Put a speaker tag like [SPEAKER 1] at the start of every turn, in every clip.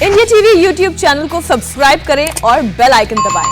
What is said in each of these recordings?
[SPEAKER 1] India TV YouTube channel को subscribe करें और बेल आइकन दबाएं।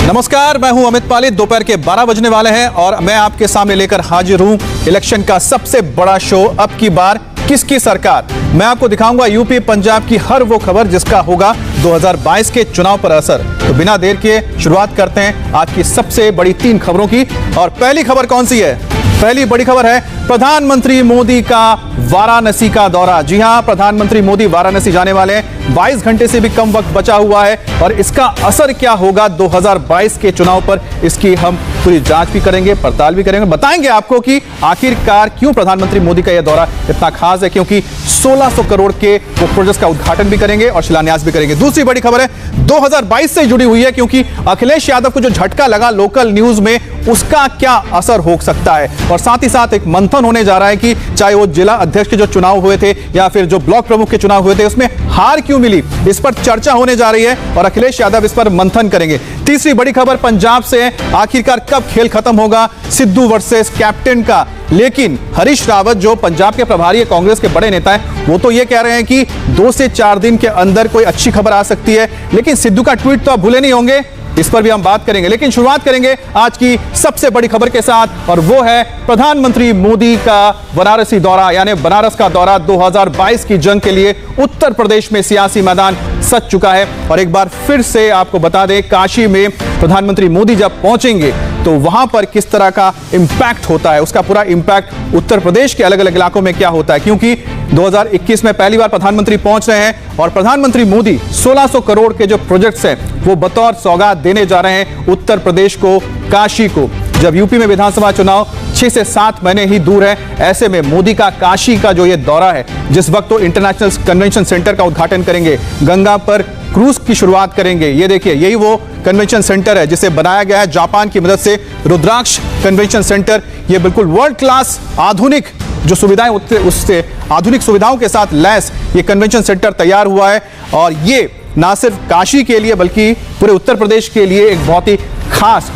[SPEAKER 2] नमस्कार, मैं हूं अमित पाली। दोपहर के 12 बजने वाले हैं और मैं आपके सामने लेकर हाजिर हूं इलेक्शन का सबसे बड़ा शो। अब की बार किसकी सरकार? मैं आपको दिखाऊंगा यूपी पंजाब की हर वो खबर जिसका होगा 2022 के चुनाव पर असर। तो बिना देर के शुरुआत करते हैं आज की सबसे बड़ी 3 खबरों की। और पहली खबर कौन सी है? पहली बड़ी खबर है प्रधानमंत्री मोदी का वाराणसी का दौरा। जी हां, प्रधानमंत्री मोदी वाराणसी जाने वाले हैं। 22 घंटे से भी कम वक्त बचा हुआ है और इसका असर क्या होगा 2022 के चुनाव पर, इसकी हम पूरी जांच भी करेंगे, पड़ताल भी करेंगे, बताएंगे आपको कि आखिरकार क्यों प्रधानमंत्री मोदी का यह दौरा इतना खास है। क्योंकि 1600 करोड़ के वो प्रोजेक्ट्स का उद्घाटन भी करेंगे और शिलान्यास भी करेंगे। दूसरी बड़ी खबर है 2022 से जुड़ी हुई है, क्योंकि अखिलेश यादव को जो झटका लगा लोकल न्यूज में, उसका क्या असर हो सकता है। और साथ ही साथ एक मंथन होने जा रहा है कि चाहे वो जिला अध्यक्ष के जो चुनाव हुए थे या फिर जो ब्लॉक प्रमुख के चुनाव हुए थे, उसमें हार क्यों मिली, इस पर चर्चा होने जा रही है और अखिलेश यादव इस पर मंथन करेंगे। तीसरी बड़ी खबर पंजाब से है, आखिरकार कब खेल खत्म होगा सिद्धू वर्सेस कैप्टन का। लेकिन हरीश रावत जो पंजाब के प्रभारी है, कांग्रेस के बड़े नेता हैं, वो तो ये कह रहे हैं कि 2 से 4 दिन के अंदर कोई अच्छी खबर आ सकती है। लेकिन सिद्धू का ट्वीट तो आप भूले नहीं होंगे, इस पर भी हम बात करेंगे। लेकिन शुरुआत करेंगे आज की सबसे बड़ी खबर के साथ और वो है प्रधानमंत्री मोदी का वाराणसी दौरा, यानी बनारस का दौरा। 2022 की जंग के लिए उत्तर प्रदेश में सियासी मैदान सज चुका है। और एक बार फिर से आपको बता दें, काशी में प्रधानमंत्री मोदी जब पहुंचेंगे तो वहां पर किस तरह का इंपैक्ट होता है, उसका पूरा इंपैक्ट उत्तर प्रदेश के अलग अलग इलाकों में क्या होता है। क्योंकि 2021 में पहली बार प्रधानमंत्री पहुंच रहे हैं और प्रधानमंत्री मोदी 1600 करोड़ के जो प्रोजेक्ट्स हैं वो बतौर सौगात देने जा रहे हैं उत्तर प्रदेश को, काशी को। जब यूपी में विधानसभा चुनाव 6 से 7 महीने ही दूर है, ऐसे में मोदी का काशी का जो ये दौरा है, जिस वक्त तो इंटरनेशनल कन्वेंशन सेंटर का उद्घाटन करेंगे, गंगा पर क्रूज की शुरुआत करेंगे। ये देखिए, यही वो कन्वेंशन सेंटर है जिसे बनाया गया है जापान की मदद से, रुद्राक्ष कन्वेंशन सेंटर। ये बिल्कुल वर्ल्ड क्लास आधुनिक जो सुविधाएं, उससे आधुनिक सुविधाओं के साथ लैस ये कन्वेंशन सेंटर तैयार हुआ है। और ये ना सिर्फ काशी के लिए बल्कि पूरे उत्तर प्रदेश के लिए एक बहुत ही खास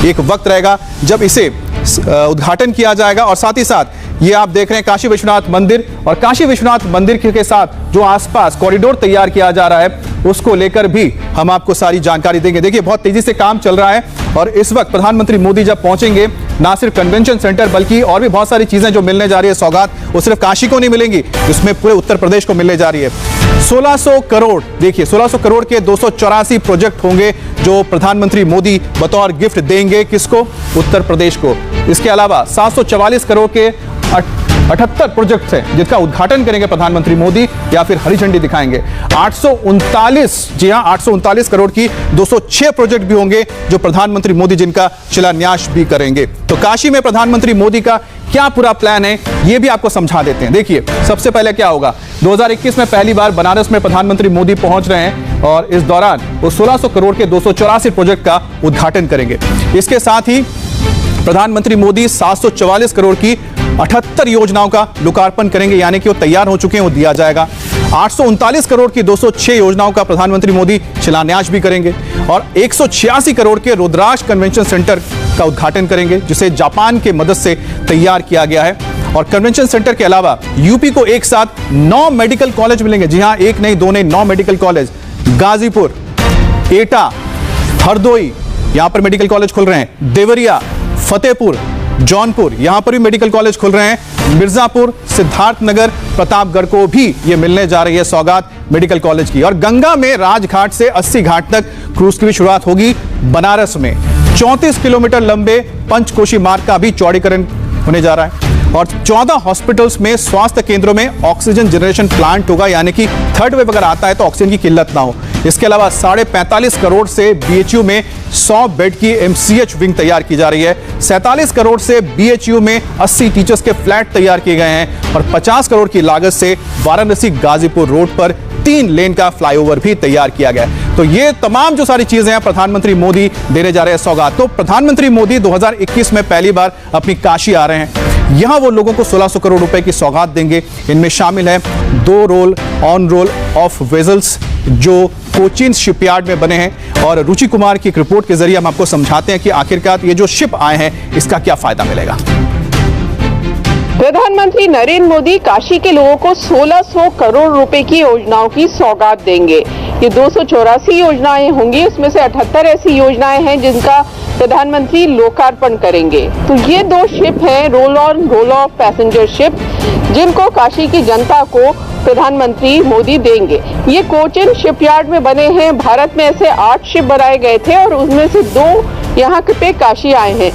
[SPEAKER 2] एक वक्त रहेगा जब इसे उद्घाटन किया जाएगा। और साथ ही साथ ये आप देख रहे हैं काशी विश्वनाथ मंदिर, और काशी विश्वनाथ मंदिर के साथ जो आसपास कॉरिडोर तैयार किया जा रहा है उसको लेकर भी हम आपको सारी जानकारी देंगे। देखिए, बहुत तेजी से काम चल रहा है और इस वक्त प्रधानमंत्री मोदी जब पहुंचेंगे, ना सिर्फ कन्वेंशन सेंटर बल्कि और भी बहुत सारी चीजें जो मिलने जा रही है सौगात, वो सिर्फ काशी को नहीं मिलेंगी, इसमें पूरे उत्तर प्रदेश को मिलने जा रही है। 1600 करोड़, देखिए 1600 करोड़ के 284 प्रोजेक्ट होंगे जो प्रधानमंत्री मोदी बतौर गिफ्ट देंगे किसको? उत्तर प्रदेश को। इसके अलावा 744 करोड़ के 78 प्रोजेक्ट्स हैं जिसका उद्घाटन करेंगे प्रधानमंत्री मोदी या फिर हरी झंडी दिखाएंगे। 839, जी हां 839 करोड़ की 206 प्रोजेक्ट भी होंगे जो प्रधानमंत्री मोदी जिनका शिलान्यास भी करेंगे। तो काशी में प्रधानमंत्री मोदी का क्या पूरा प्लान है ये भी आपको समझा देते हैं। देखिए, सबसे पहले क्या होगा, 2021 में पहली बार बनारस में प्रधानमंत्री मोदी पहुंच रहे हैं और इस दौरान वो 1600 करोड़ के 284 प्रोजेक्ट का उद्घाटन करेंगे। इसके साथ ही प्रधानमंत्री मोदी 744 करोड़ की 78 योजनाओं का लोकार्पण करेंगे, यानी कि वो तैयार हो चुके हैं, वो दिया जाएगा। 839 करोड़ की 206 योजनाओं का प्रधानमंत्री मोदी शिलान्यास भी करेंगे और 186 करोड़ के रुद्राक्ष कन्वेंशन सेंटर का उद्घाटन करेंगे जिसे जापान के मदद से तैयार किया गया है। और कन्वेंशन सेंटर के अलावा यूपी को एक साथ 9 मेडिकल कॉलेज मिलेंगे। जी हां, एक नहीं, 2 नहीं, 9 मेडिकल कॉलेज। गाजीपुर, एटा, हरदोई, यहां पर मेडिकल कॉलेज खुल रहे हैं। देवरिया, फतेहपुर, जौनपुर, यहां पर भी मेडिकल कॉलेज खुल रहे हैं। मिर्जापुर, सिद्धार्थनगर, प्रतापगढ़ को भी ये मिलने जा रही है सौगात मेडिकल कॉलेज की। और गंगा में राजघाट से 80 घाट तक क्रूज की भी शुरुआत होगी। बनारस में 34 किलोमीटर लंबे पंचकोशी मार्ग का भी चौड़ीकरण होने जा रहा है और 14 हॉस्पिटल्स में, स्वास्थ्य केंद्रों में ऑक्सीजन जनरेशन प्लांट होगा, यानी कि थर्ड वेव अगर आता है तो ऑक्सीजन की किल्लत ना हो। इसके अलावा 45.5 करोड़ से बीएचयू में 100 बेड की एमसीएच विंग तैयार की जा रही है। 47 करोड़ से बीएचयू में 80 टीचर्स के फ्लैट तैयार किए गए हैं और 50 करोड़ की लागत से वाराणसी गाजीपुर रोड पर 3 लेन का फ्लाईओवर भी तैयार किया गया है। तो ये तमाम जो सारी चीजें हैं प्रधानमंत्री मोदी देने जा रहे हैं सौगात। तो प्रधानमंत्री मोदी 2021 में पहली बार अपनी काशी आ रहे हैं। यहां वो लोगों को 1600 करोड़ रुपए की सौगात देंगे। इनमें शामिल है 2 roll on roll of vessels जो कोचीन शिपयार्ड में बने हैं। और रुचि कुमार की एक रिपोर्ट के जरिए हम आपको समझाते हैं कि आखिरकार ये जो शिप आए हैं इसका क्या फायदा मिलेगा।
[SPEAKER 3] प्रधानमंत्री नरेंद्र मोदी काशी के लोगों को 1600 करोड़ रुपए की योजनाओं की सौगात देंगे। ये 284 योजनाएं होंगी, उसमें से 78 ऐसी योजनाएं हैं जिनका प्रधानमंत्री लोकार्पण करेंगे। तो ये 2 शिप हैं, roll on roll of passenger ship, जिनको काशी की जनता को प्रधानमंत्री मोदी देंगे। ये कोचीन शिपयार्ड में बने हैं। भारत में ऐसे 8 शिप बनाए गए थे और उनमें से 2 यहाँ पे काशी आए हैं।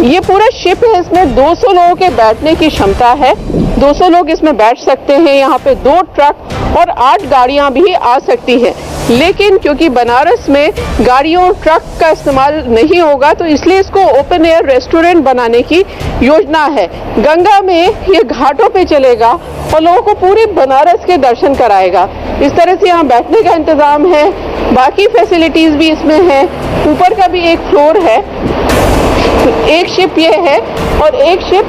[SPEAKER 3] ये पूरा शिप है, इसमें 200 लोगों के बैठने की क्षमता है। 200 लोग इसमें बैठ सकते हैं। यहाँ पे 2 ट्रक और 8 गाड़ियां भी आ सकती हैं। लेकिन क्योंकि बनारस में गाड़ियों ट्रक का इस्तेमाल नहीं होगा, तो इसलिए इसको ओपन एयर रेस्टोरेंट बनाने की योजना है। गंगा में ये घाटों पे चलेगा और लोगों को पूरे बनारस के दर्शन कराएगा। इस तरह से यहाँ बैठने का इंतजाम है, बाकी फैसिलिटीज भी इसमें है। ऊपर का भी एक फ्लोर है। एक शिप ये है और एक शिप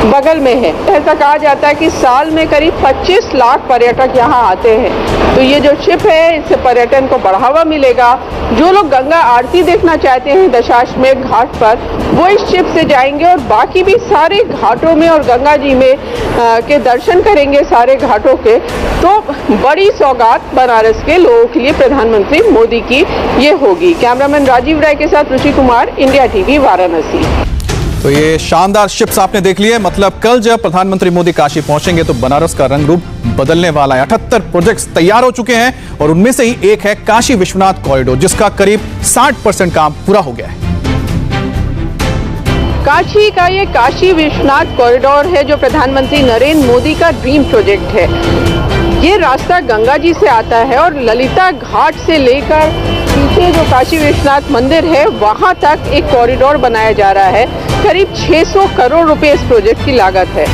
[SPEAKER 3] बगल में है। ऐसा कहा जाता है कि साल में करीब 25 लाख पर्यटक यहाँ आते हैं। तो ये जो शिप है, इससे पर्यटन को बढ़ावा मिलेगा। जो लोग गंगा आरती देखना चाहते हैं दशाश्वमेध घाट पर, वो इस शिप से जाएंगे और बाकी भी सारे घाटों में और गंगा जी में के दर्शन करेंगे, सारे घाटों के। तो बड़ी सौगात बनारस के लोगों के लिए प्रधानमंत्री मोदी की ये होगी। कैमरामैन राजीव राय के साथ रुचि कुमार, इंडिया टीवी, वाराणसी।
[SPEAKER 2] तो ये शानदार शिप्स आपने देख लिए। मतलब कल जब प्रधानमंत्री मोदी काशी पहुंचेंगे तो बनारस का रंग रूप बदलने वाला है। 78 प्रोजेक्ट्स तैयार हो चुके हैं और उनमें से ही एक है काशी विश्वनाथ कॉरिडोर, जिसका करीब 60% काम पूरा हो गया है।
[SPEAKER 3] काशी का ये काशी विश्वनाथ कॉरिडोर है जो प्रधानमंत्री नरेंद्र मोदी का ड्रीम प्रोजेक्ट है। ये रास्ता गंगा जी से आता है और ललिता घाट से लेकर पीछे जो काशी विश्वनाथ मंदिर है वहां तक एक कॉरिडोर बनाया जा रहा है। करीब 600 करोड़ रुपए इस प्रोजेक्ट की लागत है।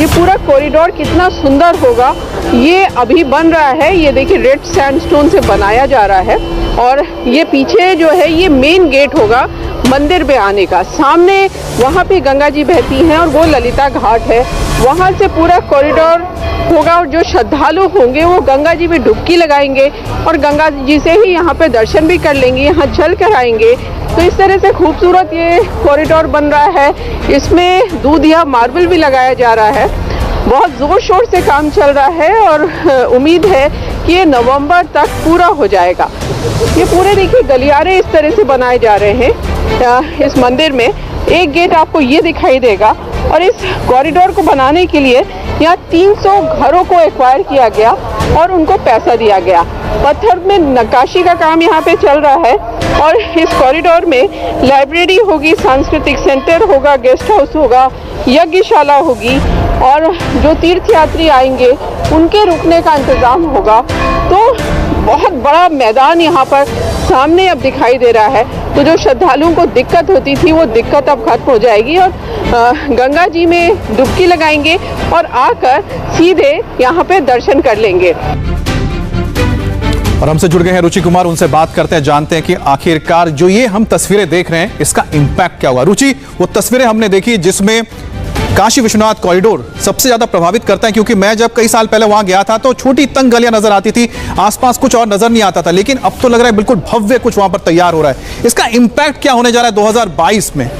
[SPEAKER 3] ये पूरा कॉरिडोर कितना सुंदर होगा, ये अभी बन रहा है। ये देखिए रेड सैंडस्टोन से बनाया जा रहा है और ये पीछे जो है ये मेन गेट होगा मंदिर में आने का। सामने वहाँ पे गंगा जी बहती हैं और वो ललिता घाट है। वहाँ से पूरा कॉरिडोर होगा और जो श्रद्धालु होंगे वो गंगा जी में डुबकी लगाएंगे और गंगा जी से ही यहाँ पे दर्शन भी कर लेंगे, यहाँ चल कर आएंगे। तो इस तरह से खूबसूरत ये कॉरिडोर बन रहा है। इसमें दूधिया मार्बल भी लगाया जा रहा है। बहुत जोर शोर से काम चल रहा है और उम्मीद है कि ये नवंबर तक पूरा हो जाएगा। ये पूरे देखिए गलियारे इस तरह से बनाए जा रहे हैं। इस मंदिर में एक गेट आपको ये दिखाई देगा और इस कॉरिडोर को बनाने के लिए यहाँ 300 घरों को एक्वायर किया गया और उनको पैसा दिया गया। पत्थर में नक्काशी का काम यहाँ पे चल रहा है और इस कॉरिडोर में लाइब्रेरी होगी, सांस्कृतिक सेंटर होगा, गेस्ट हाउस होगा, यज्ञशाला होगी और जो तीर्थयात्री आएंगे उनके रुकने का इंतजाम होगा। तो बहुत बड़ा मैदान यहाँ पर सामने अब दिखाई दे रहा है। तो जो श्रद्धालुओं को दिक्कत होती थी वो दिक्कत अब खत्म हो जाएगी और गंगा जी में डुबकी लगाएंगे और आकर सीधे यहाँ पे दर्शन कर लेंगे।
[SPEAKER 2] और हमसे जुड़ गए हैं रुचि कुमार, उनसे बात करते हैं, जानते हैं कि आखिरकार जो ये हम तस्वीरें देख रहे हैं इसका इंपैक्ट क्या हुआ। रुचि, वो तस्वीरें हमने देखी जिसमें काशी विश्वनाथ कॉरिडोर सबसे ज्यादा प्रभावित करता है, क्योंकि मैं जब कई साल पहले वहां गया था तो छोटी तंग गलियां नजर आती थी, आसपास कुछ और नजर नहीं आता था, लेकिन अब तो लग रहा है बिल्कुल भव्य कुछ वहां पर तैयार हो रहा है। इसका इंपैक्ट क्या होने जा रहा है 2022 में?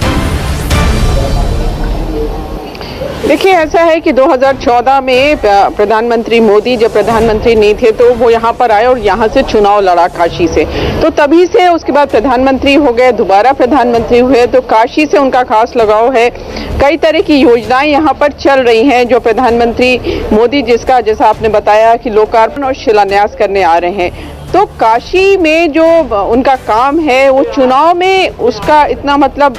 [SPEAKER 3] देखिए, ऐसा है कि 2014 में प्रधानमंत्री मोदी जब प्रधानमंत्री नहीं थे तो वो यहाँ पर आए और यहाँ से चुनाव लड़ा काशी से। तो तभी से उसके बाद प्रधानमंत्री हो गए, दोबारा प्रधानमंत्री हुए, तो काशी से उनका खास लगाव है। कई तरह की योजनाएं यहाँ पर चल रही हैं जो प्रधानमंत्री मोदी जिसका जैसा आपने बताया कि लोकार्पण और शिलान्यास करने आ रहे हैं। तो काशी में जो उनका काम है वो चुनाव में उसका इतना मतलब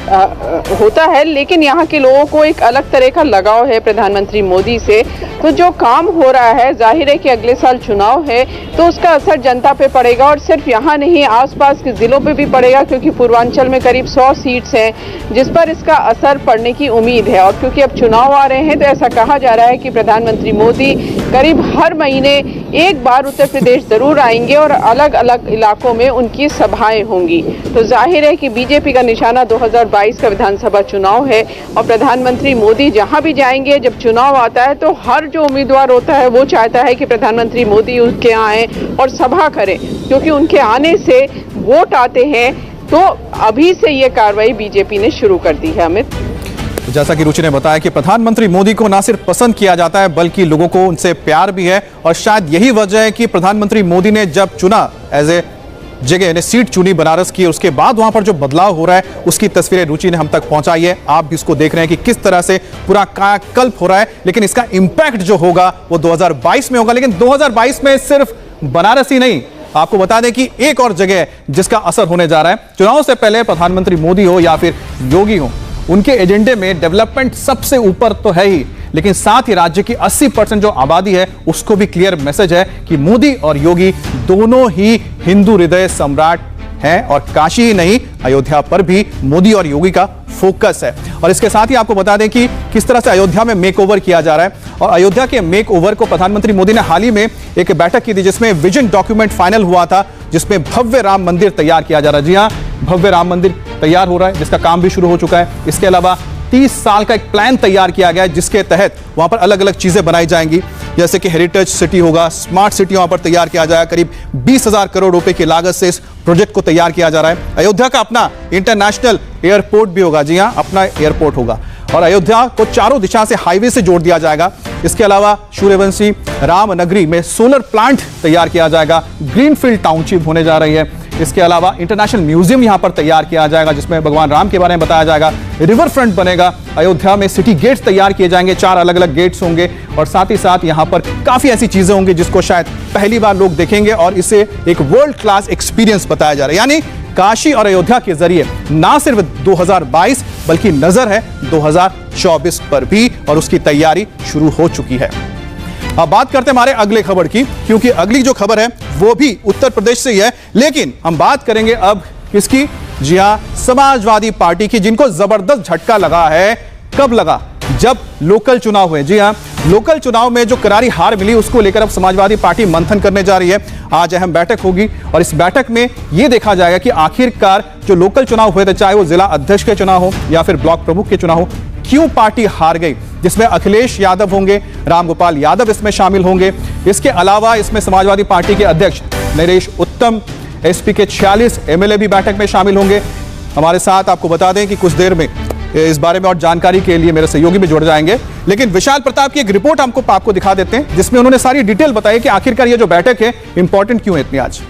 [SPEAKER 3] होता है, लेकिन यहाँ के लोगों को एक अलग तरह का लगाव है प्रधानमंत्री मोदी से। तो जो काम हो रहा है, जाहिर है कि अगले साल चुनाव है तो उसका असर जनता पे पड़ेगा और सिर्फ यहाँ नहीं आसपास के ज़िलों पे भी पड़ेगा, क्योंकि पूर्वांचल में करीब 100 सीट्स हैं जिस पर इसका असर पड़ने की उम्मीद है। और क्योंकि अब चुनाव आ रहे हैं तो ऐसा कहा जा रहा है कि प्रधानमंत्री मोदी करीब हर महीने एक बार उत्तर प्रदेश ज़रूर आएंगे और अलग अलग इलाकों में उनकी सभाएं होंगी। तो जाहिर है कि बीजेपी का निशाना 2022 का विधानसभा चुनाव है और प्रधानमंत्री मोदी जहां भी जाएंगे, जब चुनाव आता है तो हर जो उम्मीदवार होता है वो चाहता है कि प्रधानमंत्री मोदी उनके यहाँ आए और सभा करें, क्योंकि उनके आने से वोट आते हैं। तो अभी से ये कार्रवाई बीजेपी ने शुरू कर दी है। अमित,
[SPEAKER 2] जैसा कि रुचि ने बताया कि प्रधानमंत्री मोदी को ना सिर्फ पसंद किया जाता है बल्कि लोगों को उनसे प्यार भी है, और शायद यही वजह है कि प्रधानमंत्री मोदी ने जब चुना एज ए जगह सीट चुनी बनारस की, उसके बाद वहां पर जो बदलाव हो रहा है उसकी तस्वीरें रुचि ने हम तक पहुंचाई है। आप भी इसको देख रहे हैं कि किस तरह से पूरा कायाकल्प हो रहा है, लेकिन इसका इंपैक्ट जो होगा वो 2022 में होगा। लेकिन 2022 में सिर्फ बनारस ही नहीं, आपको बता दें कि एक और जगह जिसका असर होने जा रहा है। चुनाव से पहले प्रधानमंत्री मोदी हो या फिर योगी हो, उनके एजेंडे में डेवलपमेंट सबसे ऊपर तो है ही, लेकिन साथ ही राज्य की 80% जो आबादी है उसको भी क्लियर मैसेज है कि मोदी और योगी दोनों ही हिंदू हृदय सम्राट हैं, और काशी ही नहीं अयोध्या पर भी मोदी और योगी का फोकस है। और इसके साथ ही आपको बता दें कि किस तरह से अयोध्या में मेकओवर किया जा रहा है, और अयोध्या के मेकओवर को प्रधानमंत्री मोदी ने हाल ही में एक बैठक की थी जिसमें विजन डॉक्यूमेंट फाइनल हुआ था, जिसमें भव्य राम मंदिर तैयार किया जा रहा है। जी हां, भव्य राम मंदिर तैयार हो रहा है, जिसका काम भी शुरू हो चुका है। इसके अलावा 30 साल का एक प्लान तैयार किया गया है, जिसके तहत वहां पर अलग अलग चीजें बनाई जाएंगी, जैसे कि हेरिटेज सिटी होगा, स्मार्ट सिटी वहां पर तैयार किया जाएगा। करीब 20,000 करोड़ रुपए की लागत से इस प्रोजेक्ट को तैयार किया जा रहा है। अयोध्या का अपना इंटरनेशनल एयरपोर्ट भी होगा। जी हां, अपना एयरपोर्ट होगा, और अयोध्या को चारों दिशा से हाईवे से जोड़ दिया जाएगा। इसके अलावा सूर्यवंशी रामनगरी में सोलर प्लांट तैयार किया जाएगा, ग्रीनफील्ड टाउनशिप होने जा रही है। इसके अलावा इंटरनेशनल म्यूजियम यहां पर तैयार किया जाएगा, जिसमें भगवान राम के बारे में बताया जाएगा। रिवर फ्रंट बनेगा, अयोध्या में सिटी गेट्स तैयार किए जाएंगे, 4 अलग अलग गेट्स होंगे, और साथ ही साथ यहां पर काफी ऐसी चीजें होंगी जिसको शायद पहली बार लोग देखेंगे, और इसे एक वर्ल्ड क्लास एक्सपीरियंस बताया जा रहा है। यानी काशी और अयोध्या के जरिए ना सिर्फ 2022 बल्कि नजर है 2024 पर भी, और उसकी तैयारी शुरू हो चुकी है। अब बात करते हैं हमारे अगले खबर की, क्योंकि अगली जो खबर है वो भी उत्तर प्रदेश से ही है, लेकिन हम बात करेंगे अब किसकी? जी हां, समाजवादी पार्टी की, जिनको जबरदस्त झटका लगा है। कब लगा? जब लोकल चुनाव हुए। जी हां, लोकल चुनाव में जो करारी हार मिली उसको लेकर अब समाजवादी पार्टी मंथन करने जा रही है। आज अहम बैठक होगी, और इस बैठक में यह देखा जाएगा कि आखिरकार जो लोकल चुनाव हुए थे, चाहे वो जिला अध्यक्ष के चुनाव हो या फिर ब्लॉक प्रमुख के चुनाव हो, क्यों पार्टी हार गई, जिसमें अखिलेश यादव होंगे, रामगोपाल यादव इसमें शामिल होंगे। इसके अलावा इसमें समाजवादी पार्टी के अध्यक्ष नरेश उत्तम, एसपी के 46 एमएलए भी बैठक में शामिल होंगे। हमारे साथ आपको बता दें कि कुछ देर में इस बारे में और जानकारी के लिए मेरे सहयोगी भी जुड़ जाएंगे, लेकिन विशाल प्रताप की एक रिपोर्ट आपको दिखा देते हैं, जिसमें उन्होंने सारी डिटेल बताई कि आखिरकार ये जो बैठक है इंपॉर्टेंट क्यों है इतनी आज।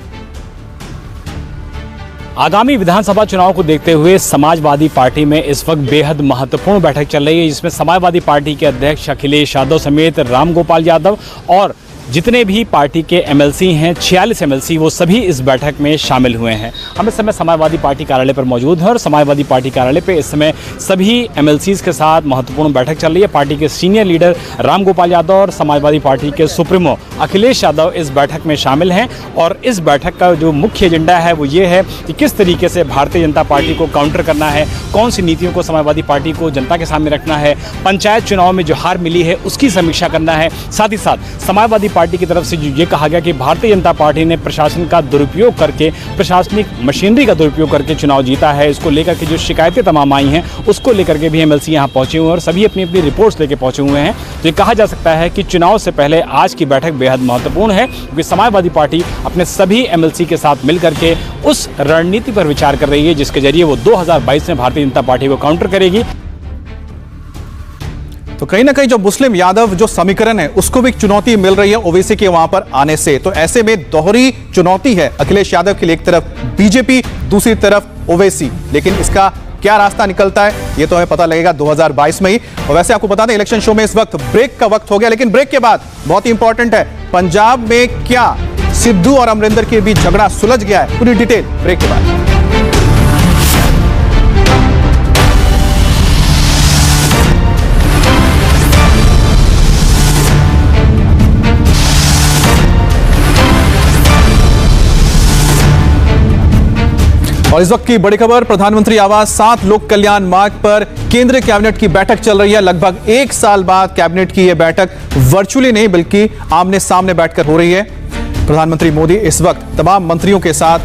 [SPEAKER 4] आगामी विधानसभा चुनाव को देखते हुए समाजवादी पार्टी में इस वक्त बेहद महत्वपूर्ण बैठक चल रही है, जिसमें समाजवादी पार्टी के अध्यक्ष अखिलेश यादव समेत रामगोपाल यादव और जितने भी पार्टी के एमएलसी हैं, 46 एमएलसी, वो सभी इस बैठक में शामिल हुए हैं। हम इस समय समाजवादी पार्टी कार्यालय पर मौजूद हैं, और समाजवादी पार्टी कार्यालय पे इस समय सभी एमएलसीज के साथ महत्वपूर्ण बैठक चल रही है। पार्टी के सीनियर लीडर रामगोपाल यादव और समाजवादी पार्टी के सुप्रीमो अखिलेश यादव इस बैठक में शामिल हैं, और इस बैठक का जो मुख्य एजेंडा है वो ये है कि किस तरीके से भारतीय जनता पार्टी को काउंटर करना है, कौन सी नीतियों को समाजवादी पार्टी को जनता के सामने रखना है, पंचायत चुनाव में जो हार मिली है उसकी समीक्षा करना है। साथ ही साथ समाजवादी पार्टी की तरफ से ये कहा गया कि भारतीय जनता पार्टी ने प्रशासन का दुरुपयोग करके, प्रशासनिक मशीनरी का दुरुपयोग करके चुनाव जीता है। इसको लेकर के जो शिकायतें तमाम आई हैं उसको लेकर के भी एमएलसी यहां पहुंचे हुए हैं, और सभी अपनी अपनी रिपोर्ट्स लेके पहुंचे हुए हैं। तो ये कहा जा सकता है कि चुनाव से पहले आज की बैठक बेहद महत्वपूर्ण है, क्योंकि समाजवादी पार्टी अपने सभी एमएलसी के साथ मिलकर के उस रणनीति पर विचार कर रही है जिसके जरिए वो 2022 में भारतीय जनता पार्टी को काउंटर करेगी।
[SPEAKER 2] तो कहीं ना कहीं जो मुस्लिम यादव जो समीकरण है उसको भी चुनौती मिल रही है ओवैसी के वहां पर आने से। तो ऐसे में दोहरी चुनौती है अखिलेश यादव के लिए, एक तरफ बीजेपी, दूसरी तरफ ओवैसी। लेकिन इसका क्या रास्ता निकलता है ये तो हमें पता लगेगा 2022 में ही। और वैसे आपको बता दें इलेक्शन शो में इस वक्त ब्रेक का वक्त हो गया, लेकिन ब्रेक के बाद बहुत ही इंपॉर्टेंट है, पंजाब में क्या सिद्धू और अमरिंदर के बीच झगड़ा सुलझ गया है, पूरी डिटेल ब्रेक के बाद। और इस वक्त की बड़ी खबर, प्रधानमंत्री आवास 7 लोक कल्याण मार्ग पर केंद्रीय कैबिनेट की बैठक चल रही है। लगभग 1 साल बाद कैबिनेट की यह बैठक वर्चुअली नहीं बल्कि आमने सामने बैठकर हो रही है। प्रधानमंत्री मोदी इस वक्त तमाम मंत्रियों के साथ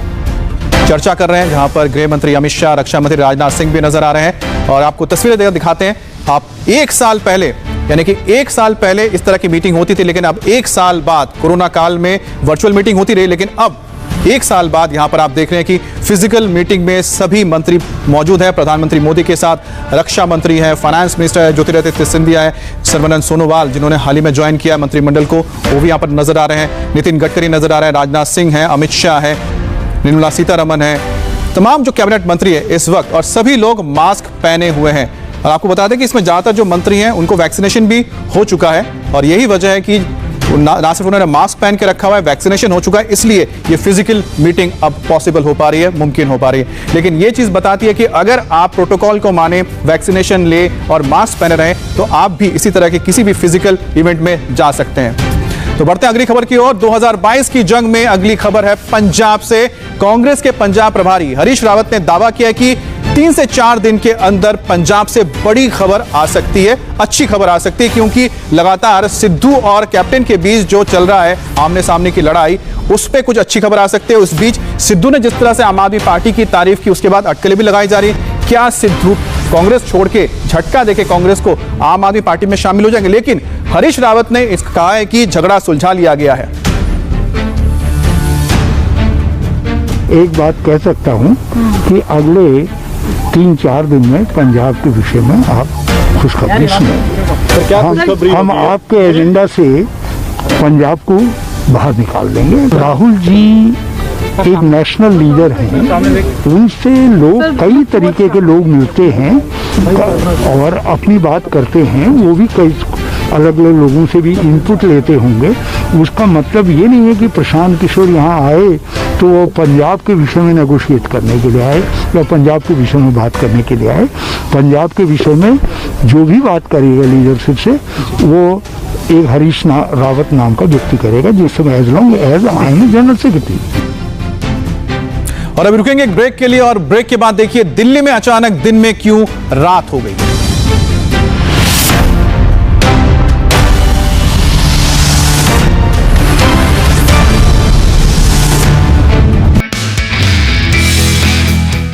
[SPEAKER 2] चर्चा कर रहे हैं, जहां पर गृह मंत्री अमित शाह, रक्षा मंत्री राजनाथ सिंह भी नजर आ रहे हैं। और आपको तस्वीरें दिखाते हैं। आप एक साल पहले, यानी कि एक साल पहले इस तरह की मीटिंग होती थी, लेकिन अब एक साल बाद कोरोना काल में वर्चुअल मीटिंग होती रही, लेकिन अब एक साल बाद यहां पर आप देख रहे हैं कि फिजिकल मीटिंग में सभी मंत्री मौजूद हैं। प्रधानमंत्री मोदी के साथ रक्षा मंत्री हैं, फाइनेंस मिनिस्टर है ज्योतिरादित्य सिंधिया है, सर्बानंद सोनोवाल जिन्होंने हाल ही में ज्वाइन किया मंत्रिमंडल को, वो भी यहां पर नजर आ रहे हैं। नितिन गडकरी नजर आ रहे हैं, राजनाथ सिंह हैं, अमित शाह है, निर्मला सीतारमण है, तमाम जो कैबिनेट मंत्री है इस वक्त, और सभी लोग मास्क पहने हुए हैं। और आपको बता दें कि इसमें ज्यादातर जो मंत्री हैं उनको वैक्सीनेशन भी हो चुका है, और यही वजह है कि ना सिर्फ उन्होंने मास्क पहन के रखा हुआ है, वैक्सीनेशन हो चुका है, इसलिए ये फिजिकल मीटिंग अब पॉसिबल हो पा रही है, मुमकिन हो पा रही है। लेकिन ये चीज बताती है कि अगर आप प्रोटोकॉल को माने, वैक्सीनेशन ले और मास्क पहने रहें, तो आप भी इसी तरह के किसी भी फिजिकल इवेंट में जा सकते हैं। तो बढ़ते हैं अगली खबर की ओर। 2022 की जंग में अगली खबर है पंजाब से। कांग्रेस के पंजाब प्रभारी हरीश रावत ने दावा किया कि 3 से 4 दिन के अंदर पंजाब से बड़ी खबर आ सकती है, अच्छी खबर आ सकती है, क्योंकि लगातार सिद्धू और कैप्टन के बीच जो चल रहा है आमने सामने की लड़ाई, उस पर कुछ अच्छी खबर आ सकती है। उस बीच सिद्धू ने जिस तरह से आम आदमी पार्टी की तारीफ की, उसके बाद अटकलें भी लगाई जा रही। क्या सिद्धू कांग्रेस छोड़ के, झटका देके कांग्रेस को आम आदमी पार्टी में शामिल हो जाएंगे? लेकिन हरीश रावत ने कहा है कि झगड़ा सुलझा लिया गया है।
[SPEAKER 5] एक बात कह सकता हूं कि अगले 3-4 दिन में पंजाब के विषय में आप खुशखबरी सुनेंगे। हम आपके एजेंडा से पंजाब को बाहर निकाल देंगे। राहुल जी एक नेशनल लीडर हैं, उनसे लोग कई तरीके के लोग मिलते हैं और अपनी बात करते हैं, वो भी कई अलग अलग लोगों से भी इनपुट लेते होंगे। उसका मतलब ये नहीं है कि प्रशांत किशोर यहाँ आए तो वो पंजाब के विषय में नेगोशिएट करने के लिए आए या पंजाब के विषय में बात करने के लिए आए। पंजाब के विषय में जो भी बात करेगा लीडरशिप से, वो एक हरीश रावत नाम का व्यक्ति करेगा, जिस समय as long as I am general secretary.
[SPEAKER 2] और अभी रुकेंगे एक ब्रेक के लिए, और ब्रेक के बाद देखिए दिल्ली में अचानक दिन में क्यों रात हो गई।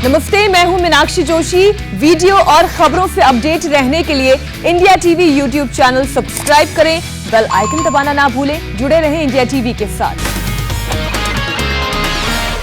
[SPEAKER 1] नमस्ते, मैं हूं मीनाक्षी जोशी। वीडियो और खबरों से अपडेट रहने के लिए India TV YouTube channel subscribe करें, बेल आइकन दबाना ना भूलें। जुड़े रहें इंडिया टीवी के साथ।